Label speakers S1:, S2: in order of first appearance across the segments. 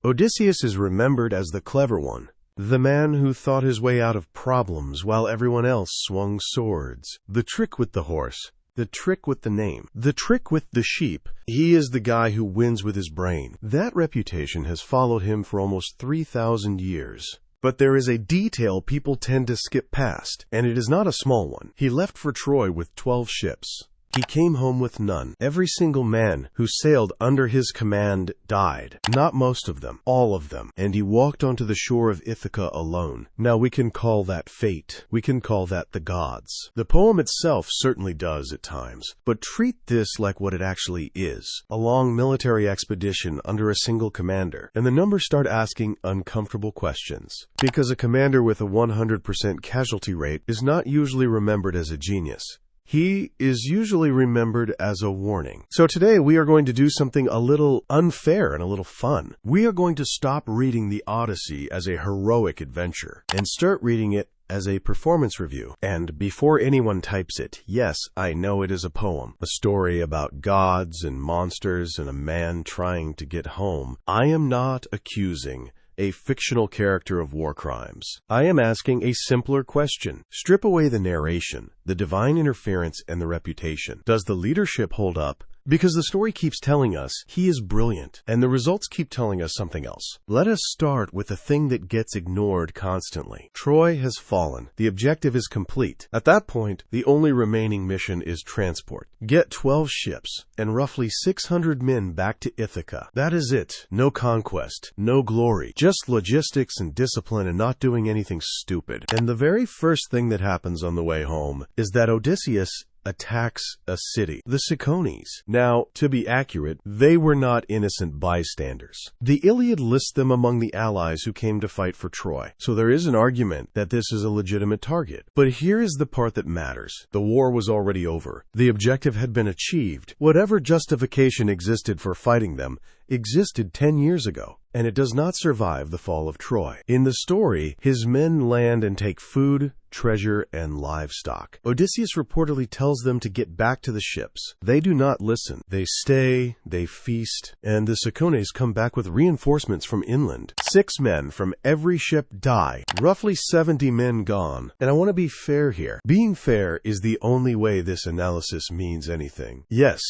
S1: Odysseus is remembered as the clever one, the man who thought his way out of problems while everyone else swung swords. The trick with the horse, the trick with the name, the trick with the sheep. He is the guy who wins with his brain. That reputation has followed him for almost 3,000 years. But there is a detail people tend to skip past, and it is not a small one. He left for Troy with 12 ships. He came home with none. Every single man who sailed under his command died. Not most of them, all of them. And he walked onto the shore of Ithaca alone. Now we can call that fate. We can call that the gods. The poem itself certainly does at times. But treat this like what it actually is. A long military expedition under a single commander. And the numbers start asking uncomfortable questions. Because a commander with a 100% casualty rate is not usually remembered as a genius. He is usually remembered as a warning. So today we are going to do something a little unfair and a little fun. We are going to stop reading the Odyssey as a heroic adventure and start reading it as a performance review. And before anyone types it, yes, I know it is a poem, a story about gods and monsters and a man trying to get home. I am not accusing a fictional character of war crimes. I am asking a simpler question. Strip away the narration, the divine interference, and the reputation. Does the leadership hold up? Because the story keeps telling us he is brilliant, and the results keep telling us something else. Let us start with the thing that gets ignored constantly. Troy has fallen. The objective is complete. At that point, the only remaining mission is transport. Get 12 ships and roughly 600 men back to Ithaca. That is it. No conquest, no glory, just logistics and discipline and not doing anything stupid. And the very first thing that happens on the way home is that Odysseus attacks a city, the Cicones. Now, to be accurate, they were not innocent bystanders. The Iliad lists them among the allies who came to fight for Troy, so there is an argument that this is a legitimate target. But here is the part that matters. The war was already over. The objective had been achieved. Whatever justification existed for fighting them existed 10 years ago, and it does not survive the fall of Troy. In the story, his men land and take food, treasure, and livestock. Odysseus reportedly tells them to get back to the ships. They do not listen. They stay, they feast, and the Cicones come back with reinforcements from inland. 6 men from every ship die, roughly 70 men gone. And I want to be fair here. Being fair is the only way this analysis means anything. Yes,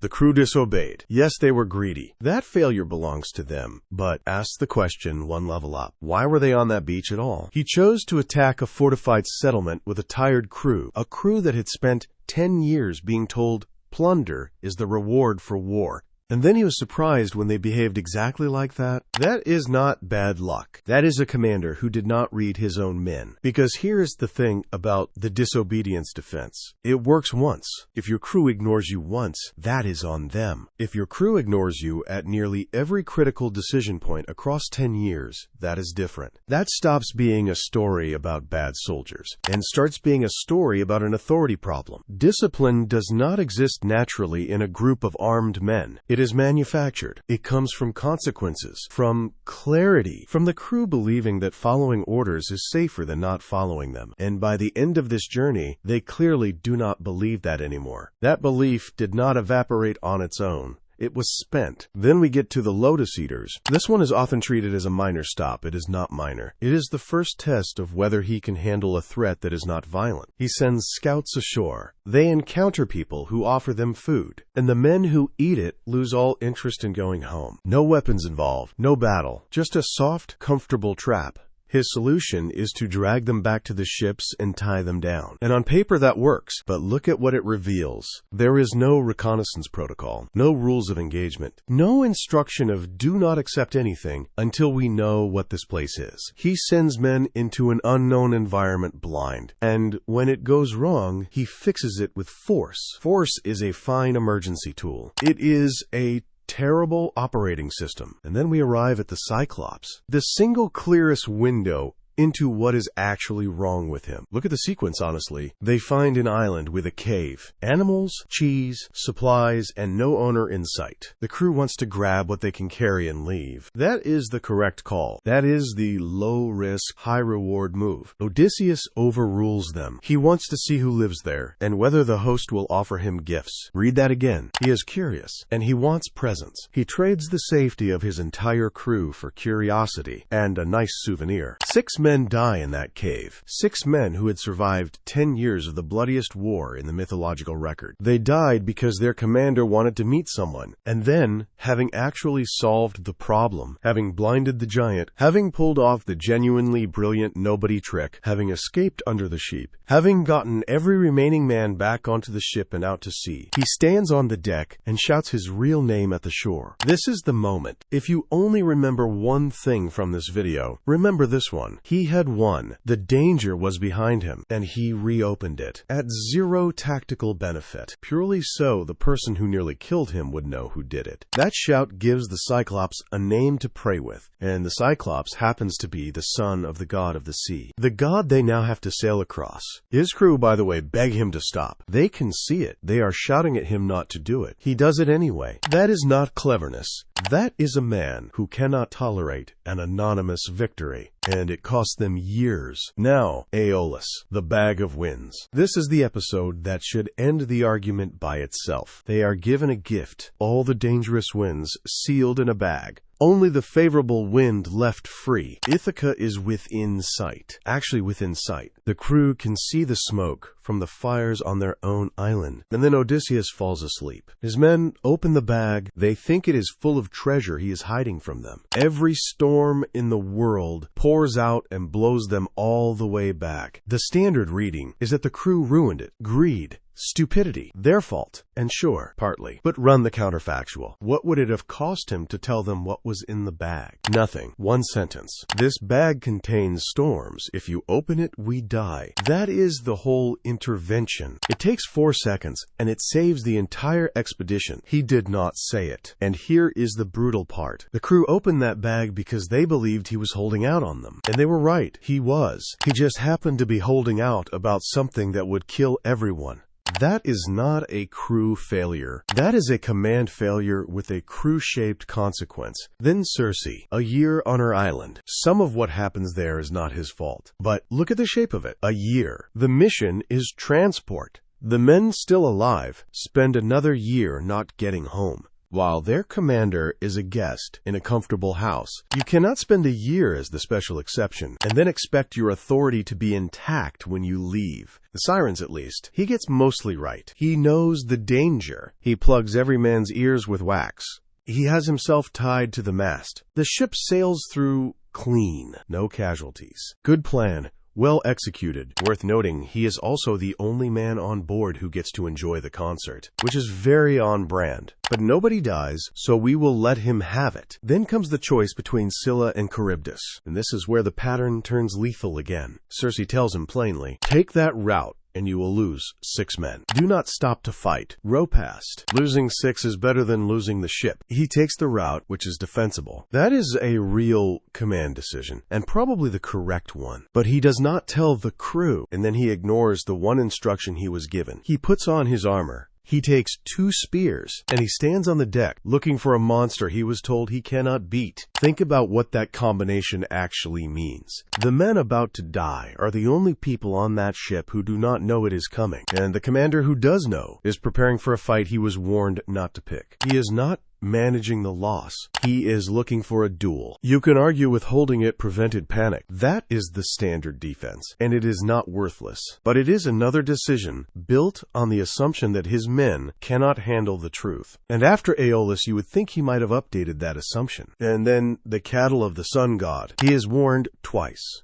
S1: the crew disobeyed. Yes, they were greedy. That failure belongs to them. But ask the question one level up. Why were they on that beach at all? He chose to attack a fortified settlement with a tired crew, a crew that had spent 10 years being told plunder is the reward for war. And then he was surprised when they behaved exactly like that. That is not bad luck. That is a commander who did not read his own men. Because here is the thing about the disobedience defense. It works once. If your crew ignores you once, that is on them. If your crew ignores you at nearly every critical decision point across 10 years, that is different. That stops being a story about bad soldiers and starts being a story about an authority problem. Discipline does not exist naturally in a group of armed men. It is manufactured. It comes from consequences, from clarity, from the crew believing that following orders is safer than not following them. And by the end of this journey, they clearly do not believe that anymore. That belief did not evaporate on its own. It was spent. Then we get to the Lotus Eaters. This one is often treated as a minor stop. It is not minor. It is the first test of whether he can handle a threat that is not violent. He sends scouts ashore. They encounter people who offer them food, and the men who eat it lose all interest in going home. No weapons involved, no battle, just a soft, comfortable trap. His solution is to drag them back to the ships and tie them down. And on paper that works, but look at what it reveals. There is no reconnaissance protocol, no rules of engagement, no instruction of do not accept anything until we know what this place is. He sends men into an unknown environment blind, and when it goes wrong, he fixes it with force. Force is a fine emergency tool. It is a terrible operating system. And then we arrive at the Cyclops. The single clearest window into what is actually wrong with him. Look at the sequence, honestly. They find an island with a cave, animals, cheese, supplies, and no owner in sight. The crew wants to grab what they can carry and leave. That is the correct call. That is the low-risk, high-reward move. Odysseus overrules them. He wants to see who lives there, and whether the host will offer him gifts. Read that again. He is curious, and he wants presents. He trades the safety of his entire crew for curiosity and a nice souvenir. 6 men die in that cave. 6 men who had survived 10 years of the bloodiest war in the mythological record. They died because their commander wanted to meet someone, and then, having actually solved the problem, having blinded the giant, having pulled off the genuinely brilliant nobody trick, having escaped under the sheep, having gotten every remaining man back onto the ship and out to sea, he stands on the deck and shouts his real name at the shore. This is the moment. If you only remember one thing from this video, remember this one. He had won. The danger was behind him, and he reopened it. At 0 tactical benefit. Purely so the person who nearly killed him would know who did it. That shout gives the Cyclops a name to pray with, and the Cyclops happens to be the son of the god of the sea. The god they now have to sail across. His crew, by the way, beg him to stop. They can see it. They are shouting at him not to do it. He does it anyway. That is not cleverness. That is a man who cannot tolerate an anonymous victory, and it cost them years. Now, Aeolus, the bag of winds. This is the episode that should end the argument by itself. They are given a gift, all the dangerous winds sealed in a bag. Only the favorable wind left free. Ithaca is within sight. Actually within sight. The crew can see the smoke from the fires on their own island. And then Odysseus falls asleep. His men open the bag. They think it is full of treasure he is hiding from them. Every storm in the world pours out and blows them all the way back. The standard reading is that the crew ruined it. Greed. Stupidity. Their fault. And sure, partly. But run the counterfactual. What would it have cost him to tell them what was in the bag? Nothing. One sentence. This bag contains storms. If you open it, we die. That is the whole intervention. It takes 4 seconds, and it saves the entire expedition. He did not say it. And here is the brutal part. The crew opened that bag because they believed he was holding out on them. And they were right. He was. He just happened to be holding out about something that would kill everyone. That is not a crew failure. That is a command failure with a crew-shaped consequence. Then Circe, a year on her island. Some of what happens there is not his fault. But look at the shape of it. A year. The mission is transport. The men still alive spend another year not getting home, while their commander is a guest in a comfortable house. You cannot spend a year as the special exception, and then expect your authority to be intact when you leave. The Sirens, at least, he gets mostly right. He knows the danger. He plugs every man's ears with wax. He has himself tied to the mast. The ship sails through clean. No casualties. Good plan. Well executed. Worth noting, he is also the only man on board who gets to enjoy the concert, which is very on brand. But nobody dies, so we will let him have it. Then comes the choice between Scylla and Charybdis, and this is where the pattern turns lethal again. Circe tells him plainly, take that route, and you will lose 6 men. Do not stop to fight. Row past. Losing 6 is better than losing the ship. He takes the route, which is defensible. That is a real command decision, and probably the correct one. But he does not tell the crew, and then he ignores the one instruction he was given. He puts on his armor. He takes 2 spears, and he stands on the deck, looking for a monster he was told he cannot beat. Think about what that combination actually means. The men about to die are the only people on that ship who do not know it is coming, and the commander who does know is preparing for a fight he was warned not to pick. He is not managing the loss. He is looking for a duel. You can argue withholding it prevented panic. That is the standard defense, and it is not worthless. But it is another decision built on the assumption that his men cannot handle the truth. And after Aeolus, you would think he might have updated that assumption. And then the cattle of the sun god. He is warned twice.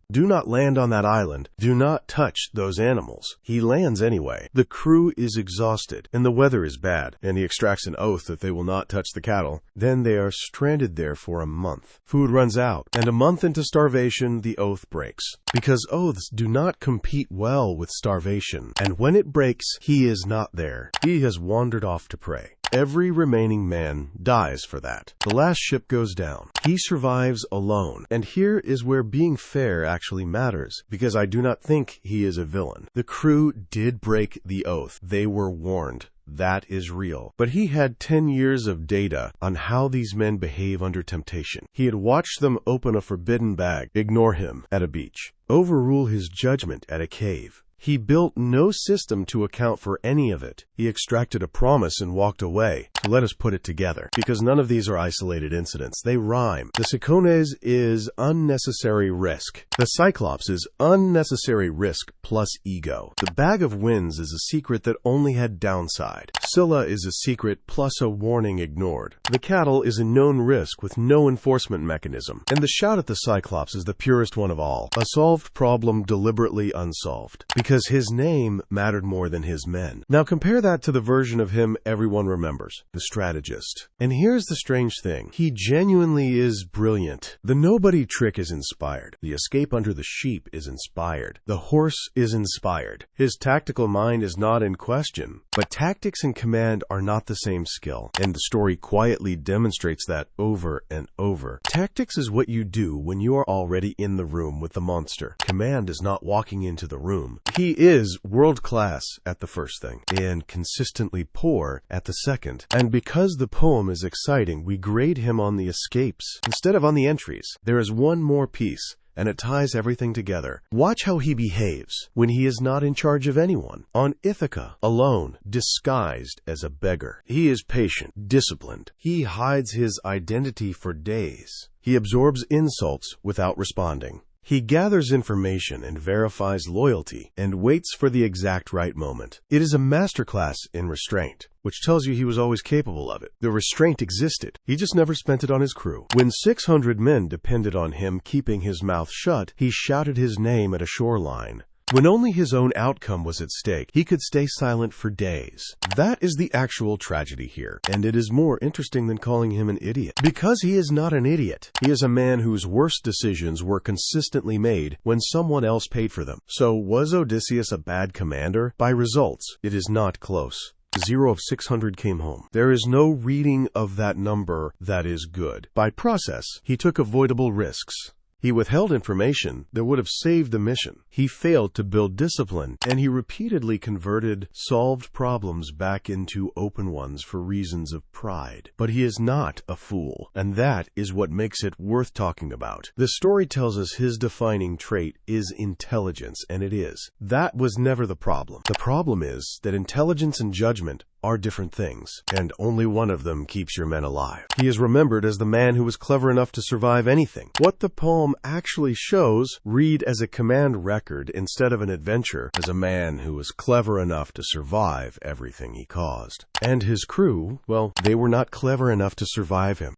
S1: Do not land on that island. Do not touch those animals. He lands anyway. The crew is exhausted, and the weather is bad, and he extracts an oath that they will not touch the cattle. Then they are stranded there for a month. Food runs out, and a month into starvation, the oath breaks. Because oaths do not compete well with starvation, and when it breaks, he is not there. He has wandered off to pray. Every remaining man dies for that. The last ship goes down. He survives alone. And here is where being fair actually matters, because I do not think he is a villain. The crew did break the oath. They were warned. That is real. But he had 10 years of data on how these men behave under temptation. He had watched them open a forbidden bag, ignore him at a beach, overrule his judgment at a cave. He built no system to account for any of it. He extracted a promise and walked away. So let us put it together, because none of these are isolated incidents. They rhyme. The Cicones is unnecessary risk. The Cyclops is unnecessary risk plus ego. The bag of winds is a secret that only had downside. Scylla is a secret plus a warning ignored. The cattle is a known risk with no enforcement mechanism. And the shout at the Cyclops is the purest one of all. A solved problem deliberately unsolved. Because his name mattered more than his men. Now compare that to the version of him everyone remembers, the strategist. And here's the strange thing. He genuinely is brilliant. The nobody trick is inspired. The escape under the sheep is inspired. The horse is inspired. His tactical mind is not in question. But tactics and command are not the same skill. And the story quietly demonstrates that over and over. Tactics is what you do when you are already in the room with the monster. Command is not walking into the room. He is world-class at the first thing, and consistently poor at the second. And because the poem is exciting, we grade him on the escapes instead of on the entries. There is one more piece, and it ties everything together. Watch how he behaves when he is not in charge of anyone. On Ithaca, alone, disguised as a beggar. He is patient, disciplined. He hides his identity for days. He absorbs insults without responding. He gathers information and verifies loyalty and waits for the exact right moment. It is a masterclass in restraint, which tells you he was always capable of it. The restraint existed. He just never spent it on his crew. When 600 men depended on him keeping his mouth shut, he shouted his name at a shoreline. When only his own outcome was at stake, he could stay silent for days. That is the actual tragedy here, and it is more interesting than calling him an idiot. Because he is not an idiot. He is a man whose worst decisions were consistently made when someone else paid for them. So was Odysseus a bad commander? By results, it is not close. 0 of 600 came home. There is no reading of that number that is good. By process, he took avoidable risks. He withheld information that would have saved the mission. He failed to build discipline, and he repeatedly converted solved problems back into open ones for reasons of pride. But he is not a fool, and that is what makes it worth talking about. The story tells us his defining trait is intelligence, and it is. That was never the problem. The problem is that intelligence and judgment are different things, and only one of them keeps your men alive. He is remembered as the man who was clever enough to survive anything. What the poem actually shows, read as a command record instead of an adventure, as a man who was clever enough to survive everything he caused. And his crew, well, they were not clever enough to survive him.